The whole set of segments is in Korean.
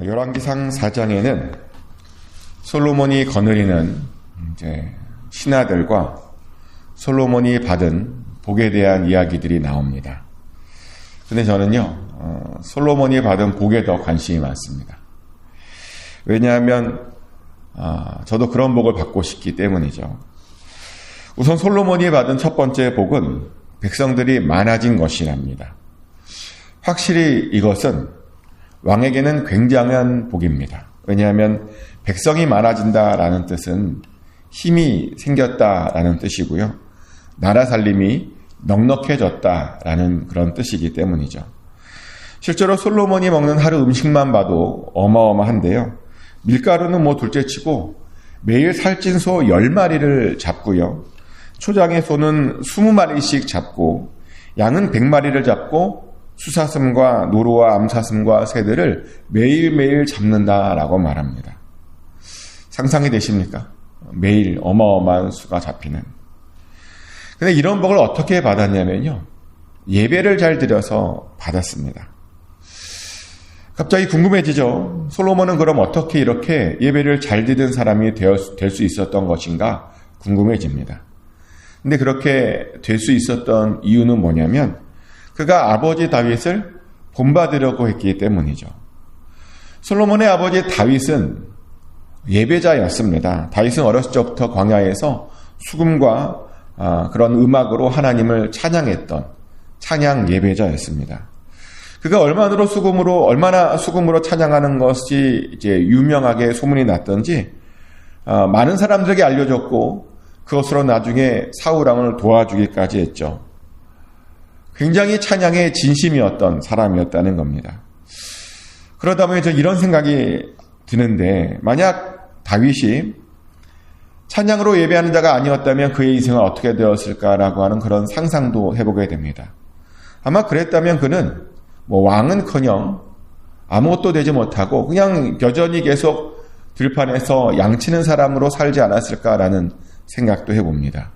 열왕기상 4장에는 솔로몬이 거느리는 신하들과 솔로몬이 받은 복에 대한 이야기들이 나옵니다. 근데 저는요, 솔로몬이 받은 복에 더 관심이 많습니다. 왜냐하면 저도 그런 복을 받고 싶기 때문이죠. 우선 솔로몬이 받은 첫 번째 복은 백성들이 많아진 것이랍니다. 확실히 이것은 왕에게는 굉장한 복입니다. 왜냐하면 백성이 많아진다라는 뜻은 힘이 생겼다라는 뜻이고요. 나라 살림이 넉넉해졌다라는 그런 뜻이기 때문이죠. 실제로 솔로몬이 먹는 하루 음식만 봐도 어마어마한데요. 밀가루는 둘째치고 매일 살찐 소 10마리를 잡고요. 초장의 소는 20마리씩 잡고 양은 100마리를 잡고 수사슴과 노루와 암사슴과 새들을 매일매일 잡는다라고 말합니다. 상상이 되십니까? 매일 어마어마한 수가 잡히는. 근데 이런 복을 어떻게 받았냐면요. 예배를 잘 드려서 받았습니다. 갑자기 궁금해지죠. 솔로몬은 그럼 어떻게 이렇게 예배를 잘 드리는 사람이 될 수 있었던 것인가 궁금해집니다. 근데 그렇게 될 수 있었던 이유는 뭐냐면 그가 아버지 다윗을 본받으려고 했기 때문이죠. 솔로몬의 아버지 다윗은 예배자였습니다. 다윗은 어렸을 적부터 광야에서 수금과 그런 음악으로 하나님을 찬양했던 찬양 예배자였습니다. 그가 얼마나 수금으로 찬양하는 것이 이제 유명하게 소문이 났던지 많은 사람들에게 알려졌고 그것으로 나중에 사울왕을 도와주기까지 했죠. 굉장히 찬양의 진심이었던 사람이었다는 겁니다. 그러다 보니 이런 생각이 드는데 만약 다윗이 찬양으로 예배하는 자가 아니었다면 그의 인생은 어떻게 되었을까라고 하는 그런 상상도 해보게 됩니다. 아마 그랬다면 그는 왕은커녕 아무것도 되지 못하고 그냥 여전히 계속 들판에서 양치는 사람으로 살지 않았을까라는 생각도 해봅니다.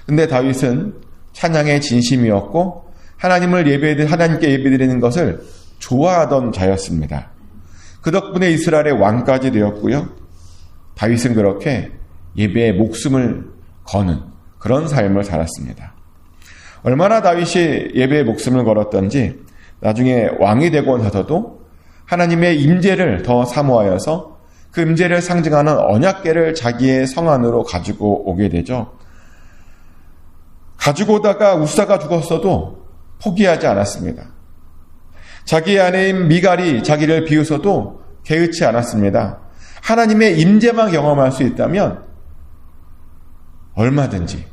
근데 다윗은 찬양의 진심이었고 하나님께 예배드리는 것을 좋아하던 자였습니다. 그 덕분에 이스라엘의 왕까지 되었고요. 다윗은 그렇게 예배에 목숨을 거는 그런 삶을 살았습니다. 얼마나 다윗이 예배에 목숨을 걸었던지 나중에 왕이 되고 나서도 하나님의 임재를 더 사모하여서 그 임재를 상징하는 언약궤를 자기의 성 안으로 가지고 오게 되죠. 가지고 오다가 우사가 죽었어도 포기하지 않았습니다. 자기의 아내인 미갈이 자기를 비웃어도 개의치 않았습니다. 하나님의 임재만 경험할 수 있다면 얼마든지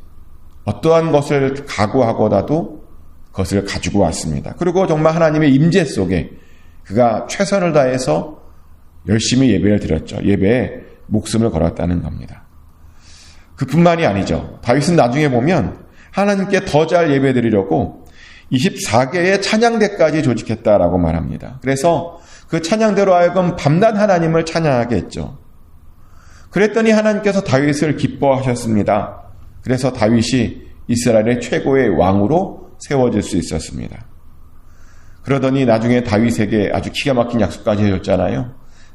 어떠한 것을 각오하고라도 그것을 가지고 왔습니다. 그리고 정말 하나님의 임재 속에 그가 최선을 다해서 열심히 예배를 드렸죠. 예배에 목숨을 걸었다는 겁니다. 그뿐만이 아니죠. 다윗은 나중에 보면 하나님께 더 잘 예배 드리려고 24개의 찬양대까지 조직했다라고 말합니다. 그래서 그 찬양대로 하여금 밤낮 하나님을 찬양하게 했죠. 그랬더니 하나님께서 다윗을 기뻐하셨습니다. 그래서 다윗이 이스라엘의 최고의 왕으로 세워질 수 있었습니다. 그러더니 나중에 다윗에게 아주 기가 막힌 약속까지 해줬잖아요.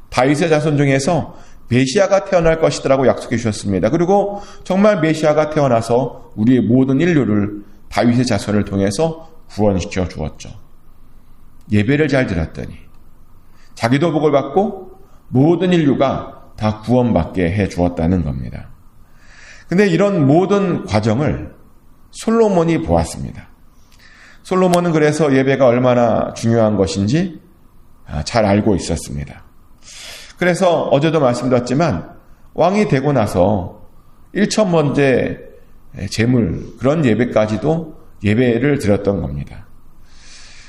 다윗의 자손 중에서 메시아가 태어날 것이라고 약속해 주셨습니다. 그리고 정말 메시아가 태어나서 우리의 모든 인류를 다윗의 자손을 통해서 구원시켜 주었죠. 예배를 잘 드렸더니 자기도 복을 받고 모든 인류가 다 구원받게 해 주었다는 겁니다. 근데 이런 모든 과정을 솔로몬이 보았습니다. 솔로몬은 그래서 예배가 얼마나 중요한 것인지 잘 알고 있었습니다. 그래서 어제도 말씀드렸지만 왕이 되고 나서 1천번째 제물 그런 예배까지도 예배를 드렸던 겁니다.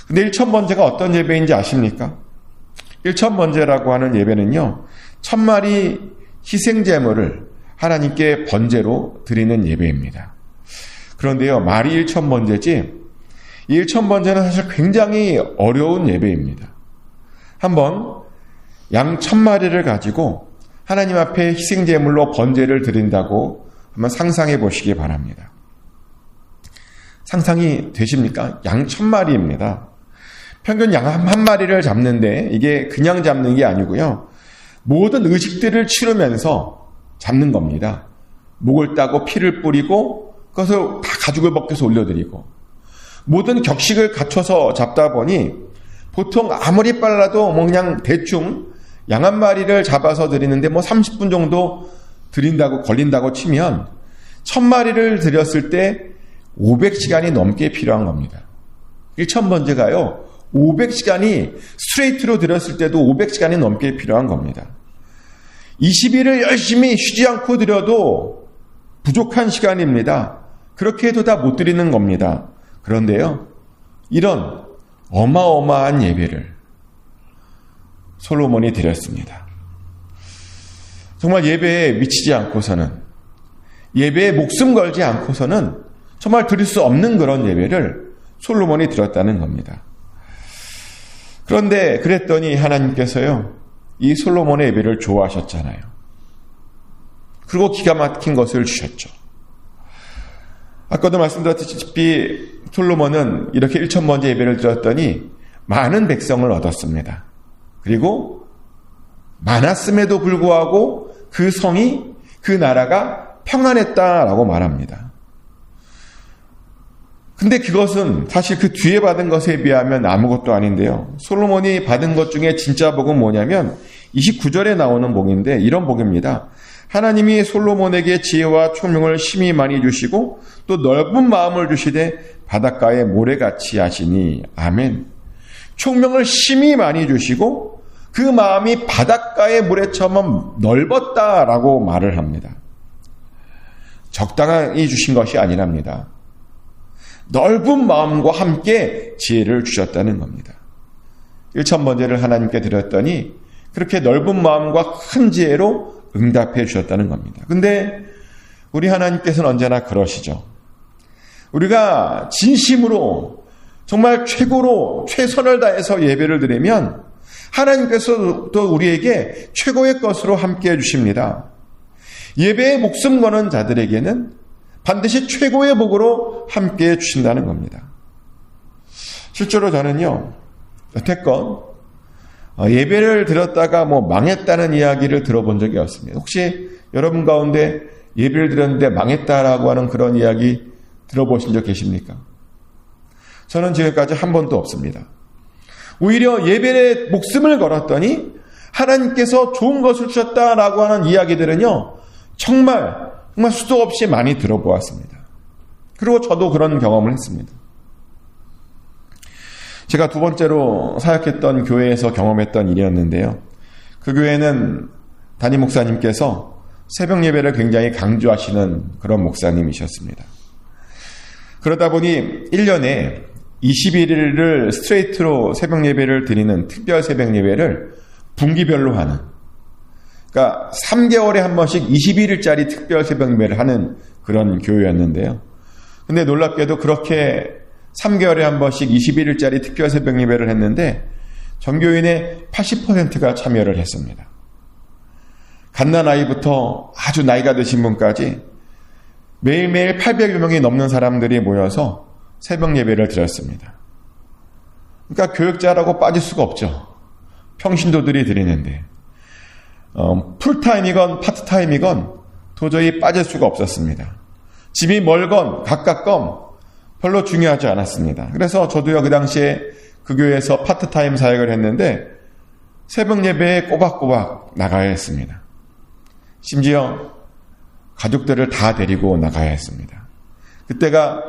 근데 1천번째가 어떤 예배인지 아십니까? 1천번째라고 하는 예배는요. 1000마리 희생제물을 하나님께 번제로 드리는 예배입니다. 그런데요. 말이 1천번째지 이 1천번째는 사실 굉장히 어려운 예배입니다. 한번 양 1000마리를 가지고 하나님 앞에 희생제물로 번제를 드린다고 한번 상상해 보시기 바랍니다. 상상이 되십니까? 양 1000마리입니다. 평균 양 한 마리를 잡는데 이게 그냥 잡는 게 아니고요. 모든 의식들을 치르면서 잡는 겁니다. 목을 따고 피를 뿌리고 그것을 다 가죽을 벗겨서 올려드리고 모든 격식을 갖춰서 잡다 보니 보통 아무리 빨라도 뭐 그냥 대충 양 한 마리를 잡아서 드리는데 뭐 30분 정도 걸린다고 치면 1000마리를 드렸을 때 500시간이 넘게 필요한 겁니다. 1000번째가요. 500시간이 스트레이트로 드렸을 때도 500시간이 넘게 필요한 겁니다. 20일을 열심히 쉬지 않고 드려도 부족한 시간입니다. 그렇게 해도 다 못 드리는 겁니다. 그런데요, 이런 어마어마한 예배를 솔로몬이 드렸습니다. 정말 예배에 미치지 않고서는, 예배에 목숨 걸지 않고서는 정말 드릴 수 없는 그런 예배를 솔로몬이 드렸다는 겁니다. 그런데 그랬더니 하나님께서요, 이 솔로몬의 예배를 좋아하셨잖아요. 그리고 기가 막힌 것을 주셨죠. 아까도 말씀드렸다시피 솔로몬은 이렇게 1000번째 예배를 드렸더니 많은 백성을 얻었습니다. 그리고 많았음에도 불구하고 그 성이, 그 나라가 평안했다라고 말합니다. 근데 그것은 사실 그 뒤에 받은 것에 비하면 아무것도 아닌데요. 솔로몬이 받은 것 중에 진짜 복은 뭐냐면 29절에 나오는 복인데 이런 복입니다. 하나님이 솔로몬에게 지혜와 총명을 심히 많이 주시고 또 넓은 마음을 주시되 바닷가에 모래같이 하시니. 아멘. 총명을 심히 많이 주시고 그 마음이 바닷가의 모래처럼 넓었다라고 말을 합니다. 적당히 주신 것이 아니랍니다. 넓은 마음과 함께 지혜를 주셨다는 겁니다. 1000번째를 하나님께 드렸더니 그렇게 넓은 마음과 큰 지혜로 응답해 주셨다는 겁니다. 근데 우리 하나님께서는 언제나 그러시죠. 우리가 진심으로 정말 최고로 최선을 다해서 예배를 드리면 하나님께서도 우리에게 최고의 것으로 함께해 주십니다. 예배에 목숨 거는 자들에게는 반드시 최고의 복으로 함께해 주신다는 겁니다. 실제로 저는요, 여태껏 예배를 드렸다가 망했다는 이야기를 들어본 적이 없습니다. 혹시 여러분 가운데 예배를 드렸는데 망했다라고 하는 그런 이야기 들어보신 적 계십니까? 저는 지금까지 한 번도 없습니다. 오히려 예배에 목숨을 걸었더니 하나님께서 좋은 것을 주셨다라고 하는 이야기들은요, 정말 수도 없이 많이 들어보았습니다. 그리고 저도 그런 경험을 했습니다. 제가 두 번째로 사역했던 교회에서 경험했던 일이었는데요. 그 교회는 담임 목사님께서 새벽 예배를 굉장히 강조하시는 그런 목사님이셨습니다. 그러다 보니 1년에 21일을 스트레이트로 새벽 예배를 드리는 특별 새벽 예배를 분기별로 하는, 그러니까 3개월에 한 번씩 21일짜리 특별 새벽 예배를 하는 그런 교회였는데요. 근데 놀랍게도 그렇게 3개월에 한 번씩 21일짜리 특별 새벽 예배를 했는데 전교인의 80%가 참여를 했습니다. 갓난아이부터 아주 나이가 드신 분까지 매일매일 800여 명이 넘는 사람들이 모여서 새벽 예배를 드렸습니다. 그러니까 교역자라고 빠질 수가 없죠. 평신도들이 드리는데 풀타임이건 파트타임이건 도저히 빠질 수가 없었습니다. 집이 멀건 가깝건 별로 중요하지 않았습니다. 그래서 저도요, 그 당시에 그 교회에서 파트타임 사역을 했는데 새벽 예배에 꼬박꼬박 나가야 했습니다. 심지어 가족들을 다 데리고 나가야 했습니다. 그때가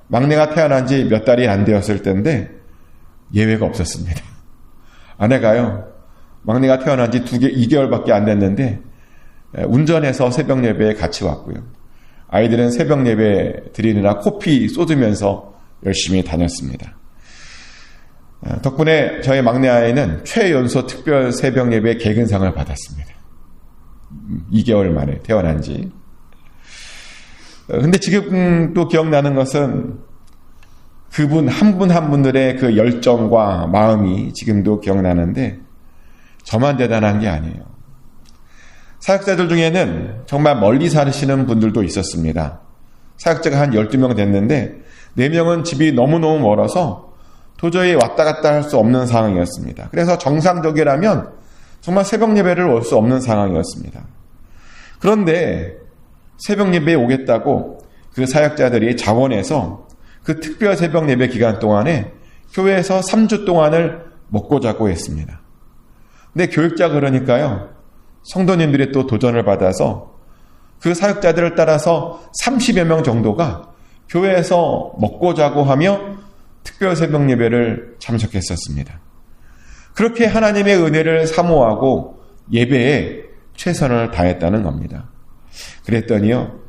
막내가 태어난 지 몇 달이 안 되었을 때인데 예외가 없었습니다. 아내가요, 막내가 태어난 지 2개월밖에 안 됐는데 운전해서 새벽 예배에 같이 왔고요. 아이들은 새벽 예배 드리느라 코피 쏟으면서 열심히 다녔습니다. 덕분에 저희 막내 아이는 최연소 특별 새벽 예배 개근상을 받았습니다. 2개월 만에 태어난 지. 근데 지금 또 기억나는 것은 그분 한 분 한 분들의 그 열정과 마음이 지금도 기억나는데 저만 대단한 게 아니에요. 사역자들 중에는 정말 멀리 사시는 분들도 있었습니다. 사역자가 한 12명 됐는데 4명은 집이 너무너무 멀어서 도저히 왔다 갔다 할 수 없는 상황이었습니다. 그래서 정상적이라면 정말 새벽 예배를 올 수 없는 상황이었습니다. 그런데 새벽 예배에 오겠다고 그 사역자들이 자원해서 그 특별 새벽 예배 기간 동안에 교회에서 3주 동안을 먹고 자고 했습니다. 근데 교육자 그러니까요, 성도님들이 또 도전을 받아서 그 사역자들을 따라서 30여 명 정도가 교회에서 먹고 자고 하며 특별 새벽 예배를 참석했었습니다. 그렇게 하나님의 은혜를 사모하고 예배에 최선을 다했다는 겁니다. 그랬더니요,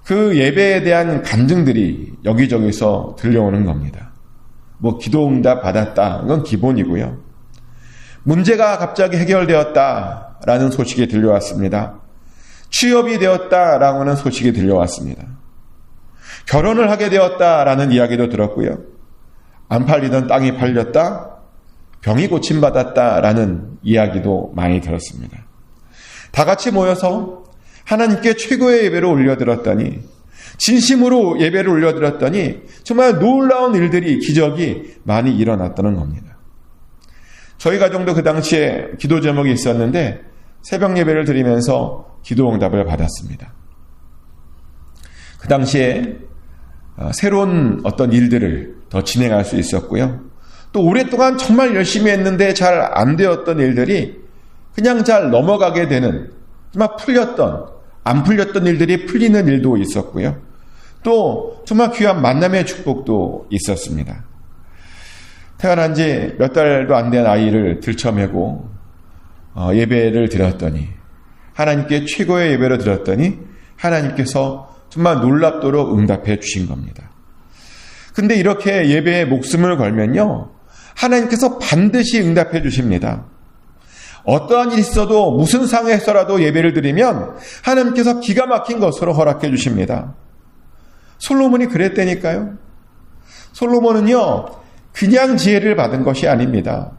그 예배에 대한 간증들이 여기저기서 들려오는 겁니다. 뭐 기도응답 받았다, 이건 기본이고요. 문제가 갑자기 해결되었다라는 소식이 들려왔습니다. 취업이 되었다라는 소식이 들려왔습니다. 결혼을 하게 되었다라는 이야기도 들었고요. 안 팔리던 땅이 팔렸다, 병이 고침받았다라는 이야기도 많이 들었습니다. 다 같이 모여서 하나님께 최고의 예배를 올려드렸더니, 진심으로 예배를 올려드렸더니 정말 놀라운 일들이, 기적이 많이 일어났다는 겁니다. 저희 가정도 그 당시에 기도 제목이 있었는데 새벽 예배를 드리면서 기도 응답을 받았습니다. 그 당시에 새로운 어떤 일들을 더 진행할 수 있었고요. 또 오랫동안 정말 열심히 했는데 잘 안 되었던 일들이 그냥 잘 넘어가게 되는, 정말 안 풀렸던 일들이 풀리는 일도 있었고요. 또 정말 귀한 만남의 축복도 있었습니다. 태어난 지 몇 달도 안 된 아이를 들쳐매고 예배를 드렸더니, 하나님께 최고의 예배를 드렸더니 하나님께서 정말 놀랍도록 응답해 주신 겁니다. 근데 이렇게 예배에 목숨을 걸면요, 하나님께서 반드시 응답해 주십니다. 어떠한 일이 있어도 무슨 상황에서라도 예배를 드리면 하나님께서 기가 막힌 것으로 허락해 주십니다. 솔로몬이 그랬다니까요. 솔로몬은요, 그냥 지혜를 받은 것이 아닙니다.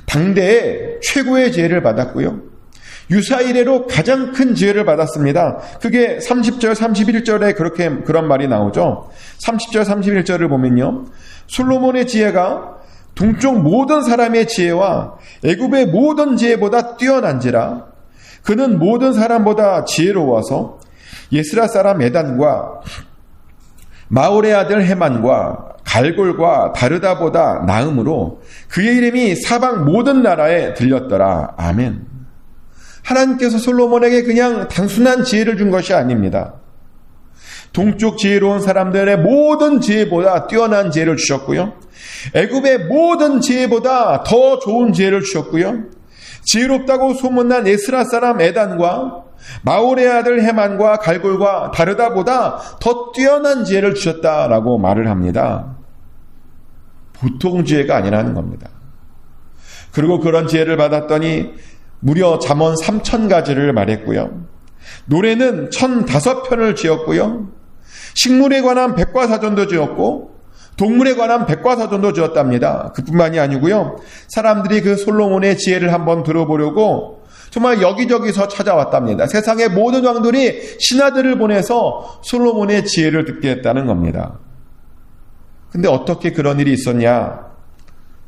당대에 최고의 지혜를 받았고요. 유사 이래로 가장 큰 지혜를 받았습니다. 그게 30절, 31절에 그런 말이 나오죠. 30절, 31절을 보면요, 솔로몬의 지혜가 동쪽 모든 사람의 지혜와 애굽의 모든 지혜보다 뛰어난지라. 그는 모든 사람보다 지혜로워서 예스라 사람 에단과 마올의 아들 헤만과 갈골과 다르다보다 나음으로 그의 이름이 사방 모든 나라에 들렸더라. 아멘. 하나님께서 솔로몬에게 그냥 단순한 지혜를 준 것이 아닙니다. 동쪽 지혜로운 사람들의 모든 지혜보다 뛰어난 지혜를 주셨고요. 애굽의 모든 지혜보다 더 좋은 지혜를 주셨고요. 지혜롭다고 소문난 에스라 사람 에단과 마올의 아들 헤만과 갈골과 다르다보다 더 뛰어난 지혜를 주셨다라고 말을 합니다. 보통 지혜가 아니라는 겁니다. 그리고 그런 지혜를 받았더니 무려 잠언 3,000가지를 말했고요. 노래는 1,005편을 지었고요. 식물에 관한 백과사전도 지었고 동물에 관한 백과사전도 지었답니다. 그뿐만이 아니고요. 사람들이 그 솔로몬의 지혜를 한번 들어보려고 정말 여기저기서 찾아왔답니다. 세상의 모든 왕들이 신하들을 보내서 솔로몬의 지혜를 듣게 했다는 겁니다. 근데 어떻게 그런 일이 있었냐?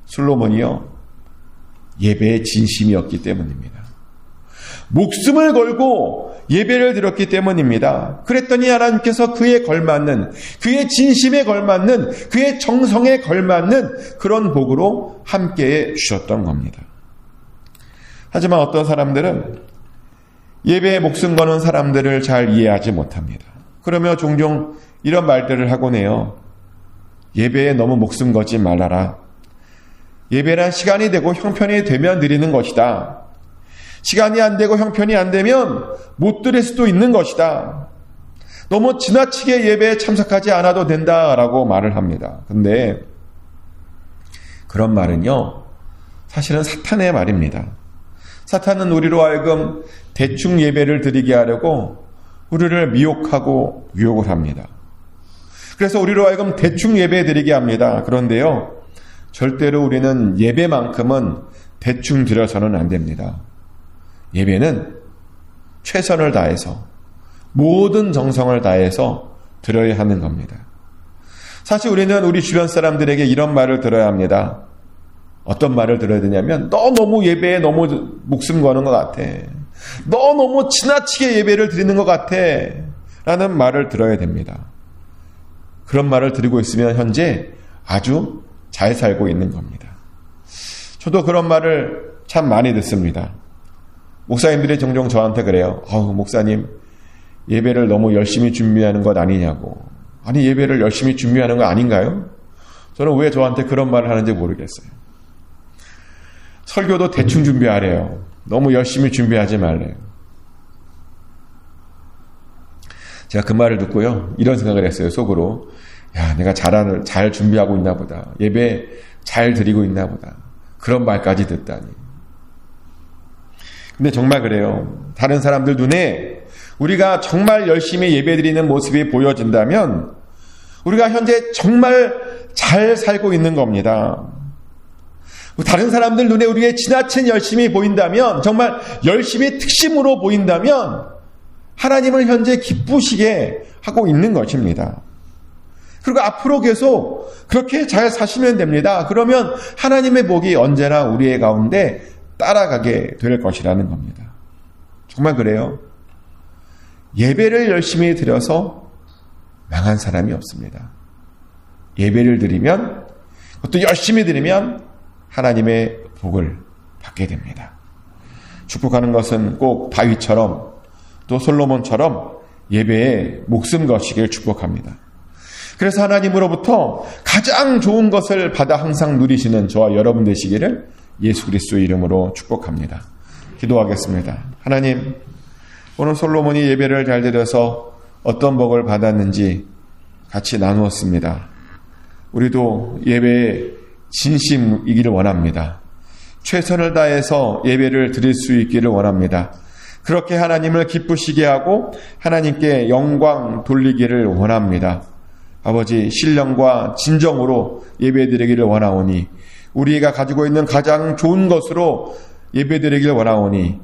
솔로몬이요, 예배의 진심이었기 때문입니다. 목숨을 걸고 예배를 드렸기 때문입니다. 그랬더니 하나님께서 그에 걸맞는, 그의 진심에 걸맞는, 그의 정성에 걸맞는 그런 복으로 함께해 주셨던 겁니다. 하지만 어떤 사람들은 예배에 목숨 거는 사람들을 잘 이해하지 못합니다. 그러며 종종 이런 말들을 하곤 해요. 예배에 너무 목숨 거지 말아라. 예배란 시간이 되고 형편이 되면 드리는 것이다. 시간이 안 되고 형편이 안 되면 못 드릴 수도 있는 것이다. 너무 지나치게 예배에 참석하지 않아도 된다라고 말을 합니다. 근데 그런 말은요, 사실은 사탄의 말입니다. 사탄은 우리로 하여금 대충 예배를 드리게 하려고 우리를 미혹하고 유혹을 합니다. 그래서 우리로 하여금 대충 예배 드리게 합니다. 그런데요, 절대로 우리는 예배만큼은 대충 드려서는 안 됩니다. 예배는 최선을 다해서, 모든 정성을 다해서 드려야 하는 겁니다. 사실 우리는 우리 주변 사람들에게 이런 말을 들어야 합니다. 어떤 말을 들어야 되냐면 너 너무 예배에 너무 목숨 거는 것 같아. 너 너무 지나치게 예배를 드리는 것 같아. 라는 말을 들어야 됩니다. 그런 말을 들고 있으면 현재 아주 잘 살고 있는 겁니다. 저도 그런 말을 참 많이 듣습니다. 목사님들이 종종 저한테 그래요. 목사님, 예배를 너무 열심히 준비하는 것 아니냐고. 아니, 예배를 열심히 준비하는 거 아닌가요? 저는 왜 저한테 그런 말을 하는지 모르겠어요. 설교도 대충 준비하래요. 너무 열심히 준비하지 말래요. 제가 그 말을 듣고요, 이런 생각을 했어요, 속으로. 야, 내가 잘 준비하고 있나 보다. 예배 잘 드리고 있나 보다. 그런 말까지 듣다니. 근데 정말 그래요. 다른 사람들 눈에 우리가 정말 열심히 예배드리는 모습이 보여진다면 우리가 현재 정말 잘 살고 있는 겁니다. 다른 사람들 눈에 우리의 지나친 열심이 보인다면, 정말 열심히 특심으로 보인다면 하나님을 현재 기쁘시게 하고 있는 것입니다. 그리고 앞으로 계속 그렇게 잘 사시면 됩니다. 그러면 하나님의 복이 언제나 우리의 가운데 따라가게 될 것이라는 겁니다. 정말 그래요. 예배를 열심히 드려서 망한 사람이 없습니다. 예배를 드리면, 그것도 열심히 드리면 하나님의 복을 받게 됩니다. 축복하는 것은 꼭 다윗처럼 또 솔로몬처럼 예배에 목숨 거시길 축복합니다. 그래서 하나님으로부터 가장 좋은 것을 받아 항상 누리시는 저와 여러분 되시기를 예수 그리스도의 이름으로 축복합니다. 기도하겠습니다. 하나님, 오늘 솔로몬이 예배를 잘 드려서 어떤 복을 받았는지 같이 나누었습니다. 우리도 예배에 진심이기를 원합니다. 최선을 다해서 예배를 드릴 수 있기를 원합니다. 그렇게 하나님을 기쁘시게 하고 하나님께 영광 돌리기를 원합니다. 아버지, 신령과 진정으로 예배드리기를 원하오니 우리가 가지고 있는 가장 좋은 것으로 예배드리기를 원하오니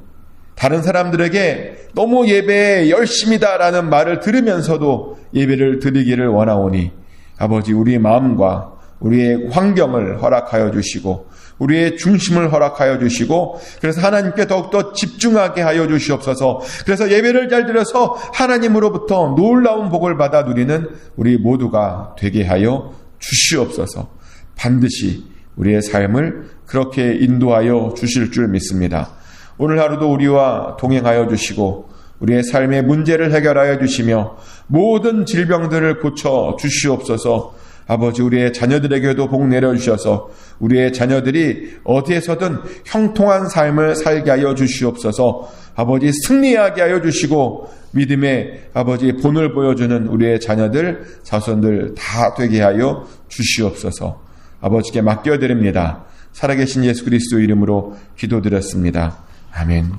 다른 사람들에게 너무 예배에 열심이다라는 말을 들으면서도 예배를 드리기를 원하오니 아버지, 우리의 마음과 우리의 환경을 허락하여 주시고 우리의 중심을 허락하여 주시고 그래서 하나님께 더욱더 집중하게 하여 주시옵소서. 그래서 예배를 잘 드려서 하나님으로부터 놀라운 복을 받아 누리는 우리 모두가 되게 하여 주시옵소서. 반드시 우리의 삶을 그렇게 인도하여 주실 줄 믿습니다. 오늘 하루도 우리와 동행하여 주시고 우리의 삶의 문제를 해결하여 주시며 모든 질병들을 고쳐 주시옵소서. 아버지, 우리의 자녀들에게도 복 내려주셔서 우리의 자녀들이 어디에서든 형통한 삶을 살게 하여 주시옵소서. 아버지, 승리하게 하여 주시고 믿음의 아버지 본을 보여주는 우리의 자녀들, 자손들 다 되게 하여 주시옵소서. 아버지께 맡겨드립니다. 살아계신 예수 그리스도 이름으로 기도드렸습니다. 아멘.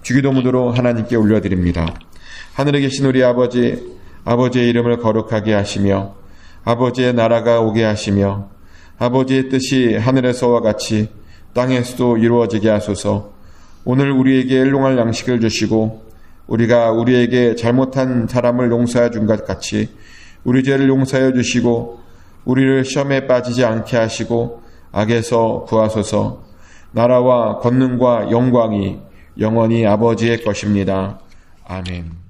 주기도문으로 하나님께 올려드립니다. 하늘에 계신 우리 아버지, 아버지의 이름을 거룩하게 하시며 아버지의 나라가 오게 하시며 아버지의 뜻이 하늘에서와 같이 땅에서도 이루어지게 하소서. 오늘 우리에게 일용할 양식을 주시고 우리가 우리에게 잘못한 사람을 용서해 준 것 같이 우리 죄를 용서해 주시고 우리를 시험에 빠지지 않게 하시고 악에서 구하소서. 나라와 권능과 영광이 영원히 아버지의 것입니다. 아멘.